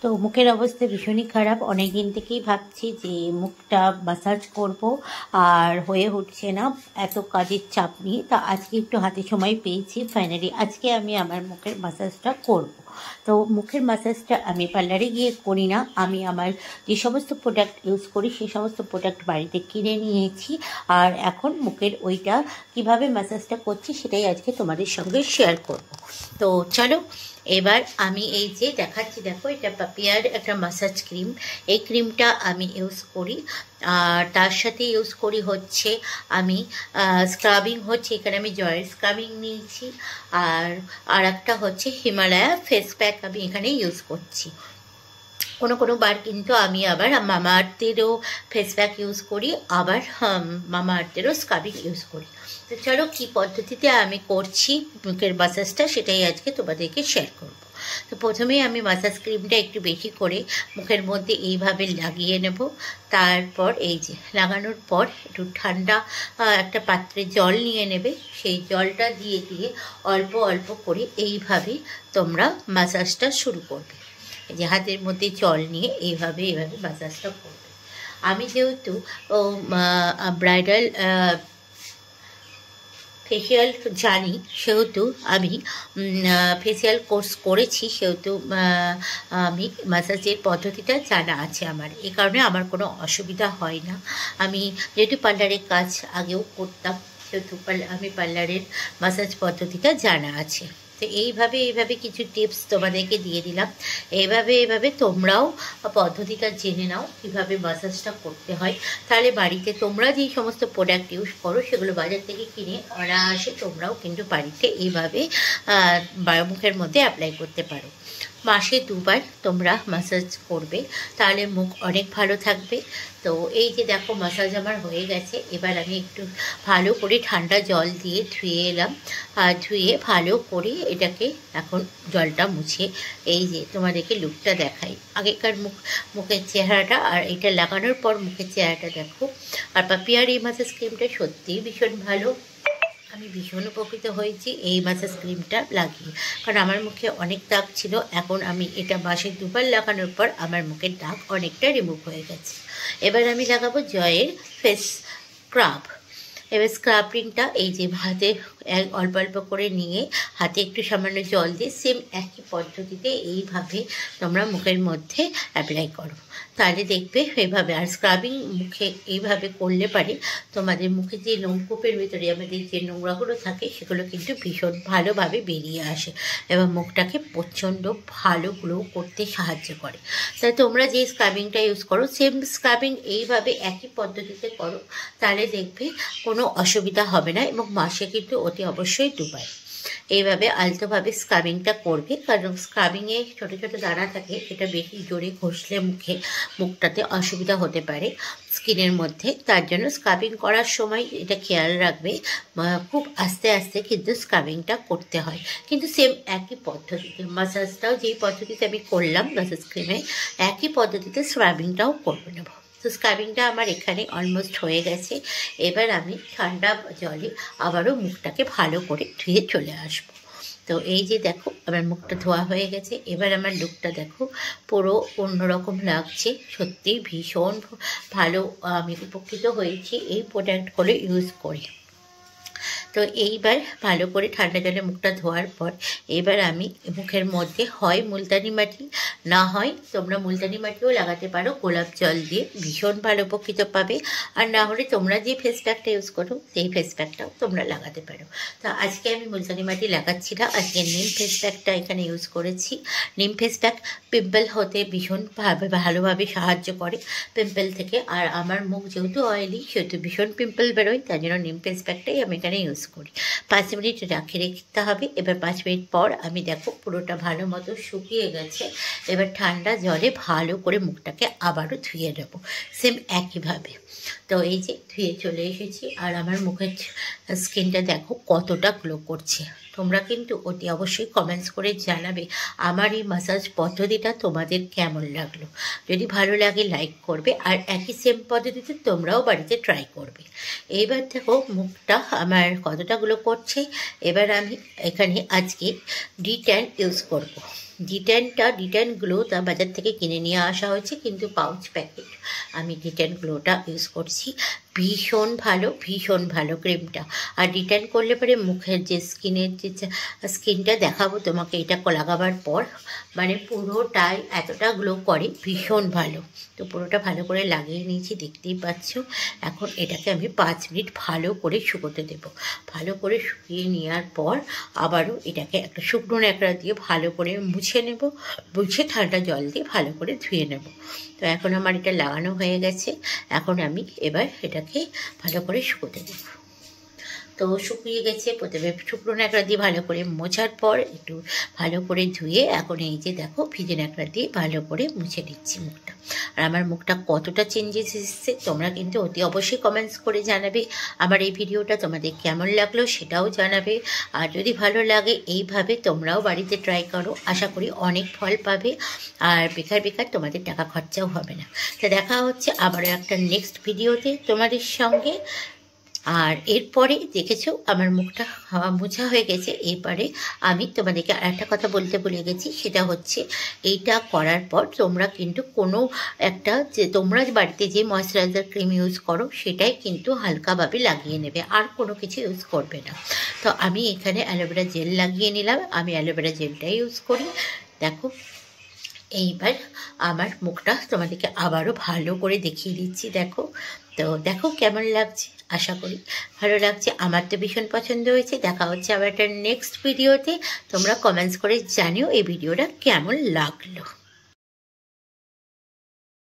তো মুখের অবস্থা ভীষণই খারাপ। অনেক দিন থেকেই ভাবছি যে মুখটা ম্যাসাজ করব, আর হয়ে উঠছে না এত কাজের চাপ নিয়ে। তা আজকে একটু হাতে সময় পেয়েছি, ফাইনালি আজকে আমি আমার মুখের ম্যাসাজটা করব। তো মুখের ম্যাসাজটা আমি পার্লারে গিয়ে করি না, আমি আমার যে সমস্ত প্রোডাক্ট ইউজ করি সেই সমস্ত প্রোডাক্ট বাড়িতে কিনে নিয়েছি। আর এখন মুখের ওইটা কিভাবে ম্যাসাজটা করছি সেটাই আজকে তোমাদের সঙ্গে শেয়ার করব। তো চলো এবার আমি এই যে দেখাচ্ছি, দেখো এটা পাপিয়ার একটা ম্যাসাজ ক্রিম। এই ক্রিমটা আমি ইউজ করি, আর তার সাথে ইউজ করি হচ্ছে আমি স্ক্রাবিং, হচ্ছে এখানে আমি জয়ের স্ক্রাবিং নিয়েছি, আর একটা হচ্ছে হিমালয়া ফেস প্যাক আমি এখানে ইউজ করছি। কোনো বার কিন্তু আমি আবার মামা আর্থেরও ফেস প্যাক ইউজ করি, আবার মামা আর্থেরও স্ক্রাবিং ইউজ করি। তো চলো কী পদ্ধতিতে আমি করছি মুখের ম্যাসাজটা সেটাই আজকে তোমাদেরকে শেয়ার করব। তো প্রথমেই আমি ম্যাসাজ ক্রিমটা একটু বেশি করে মুখের মধ্যে এইভাবে লাগিয়ে নেব। তারপর এই যে লাগানোর পর একটু ঠান্ডা একটা পাত্রে জল নিয়ে নেবে, সেই জলটা দিয়ে দিয়ে অল্প অল্প করে এইভাবে তোমরা ম্যাসাজটা শুরু করবে। এই যে হাতের মধ্যে জল নিয়ে এইভাবে ম্যাসাজটা করবে। আমি যেহেতু ব্রাইডাল ফেসিয়াল জানি, সেহেতু আমি ফেসিয়াল কোর্স করেছি, সেহেতু আমি ম্যাসাজের পদ্ধতিটা জানা আছে আমার, এই কারণে আমার কোনো অসুবিধা হয় না। আমি যেহেতু পার্লারের কাজ আগেও করতাম, সেহেতু আমি পার্লারের ম্যাসাজ পদ্ধতিটা জানা আছে। তো এইভাবে কিছু টিপস তোমাদেরকে দিয়ে দিলাম। এইভাবে তোমরাও পদ্ধতিটা জেনে নাও কীভাবে ম্যাসাজটা করতে হয়। তাহলে বাড়িতে তোমরা যেই সমস্ত প্রোডাক্ট ইউজ করো সেগুলো বাজার থেকে কিনে অনায়াসে তোমরাও কিন্তু বাড়িতে এইভাবে মুখের মধ্যে অ্যাপ্লাই করতে পারো। মাসে 2 বার তোমরা ম্যাসাজ করবে, তাহলে মুখ অনেক ভালো থাকবে। তো এই যে দেখো ম্যাসাজ আমার হয়ে গেছে। এবার আমি একটু ভালো করে ঠান্ডা জল দিয়ে ধুয়ে এলাম, ধুয়ে ভালো করে এটাকে এখন জলটা মুছে এই যে তোমাদেরকে লুকটা দেখাই। আগেকার মুখের চেহারাটা আর এটা লাগানোর পর মুখের চেহারাটা দেখো। আর পাপিয়ার এই ম্যাসাজ ক্রিমটা সত্যিই ভীষণ ভালো, আমি ভীষণ উপকৃত হয়েছি এই ম্যাসাজ ক্রিমটা লাগিয়ে। কারণ আমার মুখে অনেক দাগ ছিল, এখন আমি এটা মাসে 2 বার লাগানোর পর আমার মুখের দাগ অনেকটা রিমুভ হয়ে গেছে। এবার আমি লাগাবো জয়ের ফেস স্ক্রাব। এবার স্ক্রাবিংটা এই যে হাতে অল্প অল্প করে নিয়ে হাতে একটু সামান্য জল দিয়ে সেম একই পদ্ধতিতে এইভাবে তোমরা মুখের মধ্যে অ্যাপ্লাই করো, তাহলে দেখবে এইভাবে। আর স্ক্রাবিং মুখে এইভাবে করলে পারে তোমাদের মুখে যে লোমকূপের ভিতরে আমাদের যে নোংরাগুলো থাকে সেগুলো কিন্তু ভীষণ ভালোভাবে বেরিয়ে আসে এবং মুখটাকে প্রচণ্ড ভালো গ্লো করতে সাহায্য করে। তাই তোমরা যে স্ক্রাবিংটা ইউজ করো সেম স্ক্রাবিং এইভাবে একই পদ্ধতিতে করো, তাহলে দেখবে কোনো অসুবিধা হবে না। এবং মাসে কিন্তু অতি অবশ্যই 2 বার এইভাবে আলতোভাবে স্ক্রাবিংটা করবে, কারণ স্ক্রাবিংয়ে ছোটো ছোটো দানা থাকে, এটা বেশি জোরে ঘষলে মুখটাতে অসুবিধা হতে পারে স্কিনের মধ্যে। তার জন্য স্ক্রাবিং করার সময় এটা খেয়াল রাখবে, খুব আস্তে আস্তে কিন্তু স্ক্রাবিংটা করতে হয়। কিন্তু সেম একই পদ্ধতিতে ম্যাসাজটাও যেই পদ্ধতিতে আমি করলাম ম্যাসাজ ক্রিমে, একই পদ্ধতিতে স্ক্রাবিংটাও করবে নেব। তো স্ক্রাবিংটা আমার এখানে অলমোস্ট হয়ে গেছে। এবার আমি ঠান্ডা জলে আবারও মুখটাকে ভালো করে ধুয়ে চলে আসবো। তো এই যে দেখো আমার মুখটা ধোয়া হয়ে গেছে। এবার আমার লুকটা দেখো পুরো অন্যরকম লাগছে, সত্যিই ভীষণ ভালো আমি উপকৃত হয়েছি এই প্রোডাক্টগুলো ইউজ করে। তো এইবার ভালো করে ঠান্ডা জলে মুখটা ধোয়ার পর এবার আমি মুখের মধ্যে হয় মুলতানি মাটি, না হয় তোমরা মুলতানি মাটিও লাগাতে পারো গোলাপ জল দিয়ে, ভীষণ ভালো উপকৃত পাবে। আর না হলে তোমরা যে ফেস প্যাকটা ইউজ করো সেই ফেস প্যাকটাও তোমরা লাগাতে পারো। তো আজকে আমি মুলতানি মাটি লাগাচ্ছি না, আজকে নিম ফেস প্যাকটা এখানে ইউজ করেছি। নিম ফেস প্যাক পিম্পল হতে ভীষণভাবে ভালোভাবে সাহায্য করে পিম্পল থেকে। আর আমার মুখ যেহেতু অয়েলি সেহেতু ভীষণ পিম্পল বেরোয়, তাই জন্য নিম ফেস প্যাকটাই আমি এখানে ইউজ করি। 5 মিনিট রাখতে হবে। এবার 5 মিনিট পর আমি দেখো পুরোটা ভালো মতো শুকিয়ে গেছে। এবার ঠান্ডা জলে ভালো করে মুখটাকে আবারও ধুয়ে নেব সেম একইভাবে। তো এই যে ধুয়ে চলে এসেছি, আর আমার মুখের স্কিনটা দেখো কতটা গ্লো করছে। তোমরা কিন্তু অতি অবশ্যই কমেন্টস করে জানাবে আমার এই ম্যাসাজ পদ্ধতিটা তোমাদের কেমন লাগলো। যদি ভালো লাগে লাইক করবে, আর একই সেম পদ্ধতিতে তোমরাও বাড়িতে ট্রাই করবে। এইবার দেখো মুখটা আমার কতটা গ্লো করছে। এবার আমি এখানে আজকে ডি10 ইউজ করব। ডিটেন গ্লোটা বাজার থেকে কিনে নিয়ে আসা হয়েছে, কিন্তু পাউচ প্যাকেট। আমি ডিটেন গ্লোটা ইউজ করছি, ভীষণ ভালো ক্রিমটা। আর ডিটেন করলে পরে মুখের যে স্কিনটা দেখাবো তোমাকে, এটা লাগাবার পর মানে পুরোটাই এতটা গ্লো করে, ভীষণ ভালো। তো পুরোটা ভালো করে লাগিয়ে নিয়েছি, দেখতেই পাচ্ছ। এখন এটাকে আমি 5 মিনিট ভালো করে শুকোতে দেবো। ভালো করে শুকিয়ে নেওয়ার পর আবারও এটাকে একটা শুকনো ন্যাকড়া দিয়ে ভালো করে মুছে নেব, মুছে ঠান্ডা জল দিয়ে ভালো করে ধুয়ে নেব। তো এখন আমার এটা লাগানো হয়ে গেছে। এখন আমি এবার এটাকে ভালো করে শুকোতে দেব। তো শুকিয়ে গেছে। প্রথমে শুকনো ন্যাকড়া দিয়ে ভালো করে মোছার পর একটু ভালো করে ধুয়ে এখন এই যে দেখো ভিজে ন্যাকড়া দিয়ে ভালো করে মুছে দিচ্ছি মুখটা। আর আমার মুখটা কতটা চেঞ্জেস এসেছে তোমরা কিন্তু অতি অবশ্যই কমেন্টস করে জানাবে। আমার এই ভিডিওটা তোমাদের কেমন লাগলো সেটাও জানাবে। আর যদি ভালো লাগে এইভাবে তোমরাও বাড়িতে ট্রাই করো, আশা করি অনেক ফল পাবে। আর বেকার তোমাদের টাকা খরচাও হবে না। তো দেখা হচ্ছে আবারও একটা নেক্সট ভিডিওতে তোমাদের সঙ্গে। আর এরপরে দেখেছো আমার মুখটা মোছা হয়ে গেছে। এরপরে আমি তোমাদেরকে আর একটা কথা বলতে ভুলে গেছি, সেটা হচ্ছে এইটা করার পর তোমরা কিন্তু কোনো একটা যে তোমরা বাড়িতে যে ময়শ্চারাইজার ক্রিম ইউজ করো সেটাই কিন্তু হালকাভাবে লাগিয়ে নেবে, আর কোনো কিছু ইউজ করবে না। তো আমি এখানে অ্যালোভেরা জেল লাগিয়ে নিলাম, আমি অ্যালোভেরা জেলটাই ইউজ করি। দেখো এইবার আমার মুখটা তোমাদেরকে আবারও ভালো করে দেখিয়ে দিচ্ছি। দেখো, তো দেখো কেমন লাগছে, আশা করি ভালো লাগছে। আমার তো ভীষণ পছন্দ হয়েছে। দেখা হচ্ছে আবার একটা নেক্সট ভিডিওতে। তোমরা কমেন্টস করে জানিও এই ভিডিওটা কেমন লাগলো।